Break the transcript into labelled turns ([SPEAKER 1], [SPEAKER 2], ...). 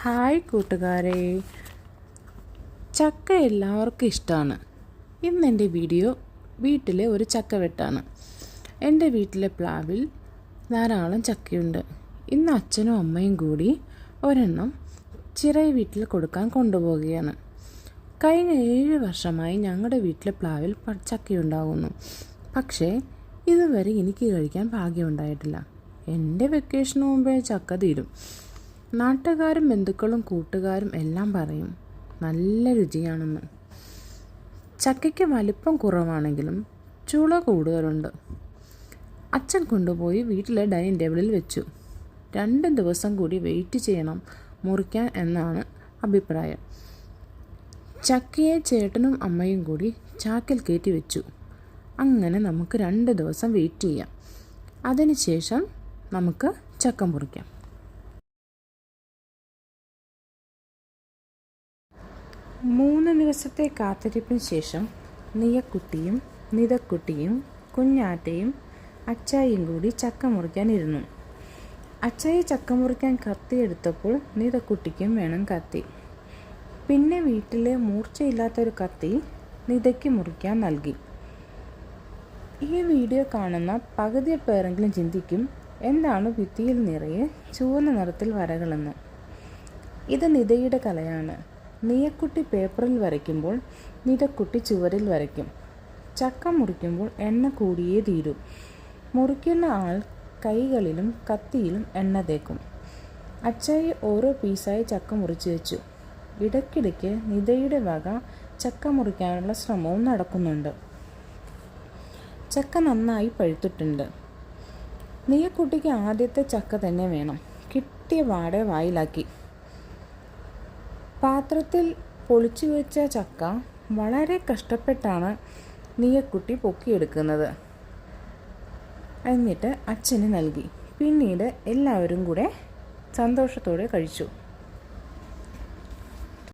[SPEAKER 1] Hi കൂട്ടുകാരെ, ചക്ക എല്ലാവർക്കും ഇഷ്ടമാണ്. ഇന്നെൻ്റെ വീഡിയോ വീട്ടിലെ ഒരു ചക്ക വെട്ടാണ്. എൻ്റെ വീട്ടിലെ പ്ലാവിൽ ധാരാളം ചക്കയുണ്ട്. ഇന്ന് അച്ഛനും അമ്മയും കൂടി ഒരെണ്ണം ചിറയ വീട്ടിൽ കൊടുക്കാൻ കൊണ്ടുപോവുകയാണ്. കഴിഞ്ഞ 7 വർഷമായി ഞങ്ങളുടെ വീട്ടിലെ പ്ലാവിൽ ചക്കയുണ്ടാകുന്നു. പക്ഷേ ഇതുവരെ എനിക്ക് കഴിക്കാൻ ഭാഗ്യമുണ്ടായിട്ടില്ല. എൻ്റെ വെക്കേഷന് മുമ്പേ ചക്ക തീരും. നാട്ടുകാരും ബന്ധുക്കളും കൂട്ടുകാരും എല്ലാം പറയും നല്ല രുചിയാണെന്ന്. ചക്കയ്ക്ക് വലിപ്പം കുറവാണെങ്കിലും ചുള കൂടുതലുണ്ട്. അച്ഛൻ കൊണ്ടുപോയി വീട്ടിലെ ഡൈനിങ് ടേബിളിൽ വെച്ചു. 2 ദിവസം കൂടി വെയിറ്റ് ചെയ്യണം മുറിക്കാൻ എന്നാണ് അഭിപ്രായം. ചക്കയെ ചേട്ടനും അമ്മയും കൂടി ചാക്കിൽ കയറ്റി വെച്ചു. അങ്ങനെ നമുക്ക് 2 ദിവസം വെയിറ്റ് ചെയ്യാം. അതിനുശേഷം നമുക്ക് ചക്ക മുറിക്കാം. 3 ദിവസത്തെ കാത്തിരിപ്പിന് ശേഷം നീയക്കുട്ടിയും നിതക്കുട്ടിയും കുഞ്ഞാറ്റയും അച്ചായിയും കൂടി ചക്ക മുറിക്കാനിരുന്നു. അച്ചായി ചക്ക മുറിക്കാൻ കത്തി എടുത്തപ്പോൾ നിതക്കുട്ടിക്കും വേണം കത്തി. പിന്നെ വീട്ടിലെ മൂർച്ചയില്ലാത്തൊരു കത്തി നിതയ്ക്ക് മുറിക്കാൻ നൽകി. ഈ വീഡിയോ കാണുന്ന പകുതി പേരെങ്കിലും ചിന്തിക്കും, എന്താണ് ഭിത്തിയിൽ നിറയെ ചുവന്ന നിറത്തിൽ വരകളെന്ന്. ഇത് നിതയുടെ കലയാണ്. നീയക്കുട്ടി പേപ്പറിൽ വരയ്ക്കുമ്പോൾ നിതക്കുട്ടി ചുവരിൽ വരയ്ക്കും. ചക്ക മുറിക്കുമ്പോൾ എണ്ണ കൂടിയേ തീരൂ. മുറിക്കുന്ന ആൾ കൈകളിലും കത്തിയിലും എണ്ണ തേക്കും. അച്ചായി ഓരോ പീസായി ചക്ക മുറിച്ച് വെച്ചു. ഇടയ്ക്കിടയ്ക്ക് നിതയുടെ വക ചക്ക മുറിക്കാനുള്ള ശ്രമവും നടക്കുന്നുണ്ട്. ചക്ക നന്നായി പഴുത്തിട്ടുണ്ട്. നീയക്കുട്ടിക്ക് ആദ്യത്തെ ചക്ക തന്നെ വേണം. കിട്ടിയ വാടെ വായിലാക്കി. പാത്രത്തിൽ പൊളിച്ചു വെച്ച ചക്ക വളരെ കഷ്ടപ്പെട്ടാണ് നീയക്കുട്ടി പൊക്കിയെടുക്കുന്നത്. എന്നിട്ട് അച്ഛന് നൽകി. പിന്നീട് എല്ലാവരും കൂടെ സന്തോഷത്തോടെ കഴിച്ചു.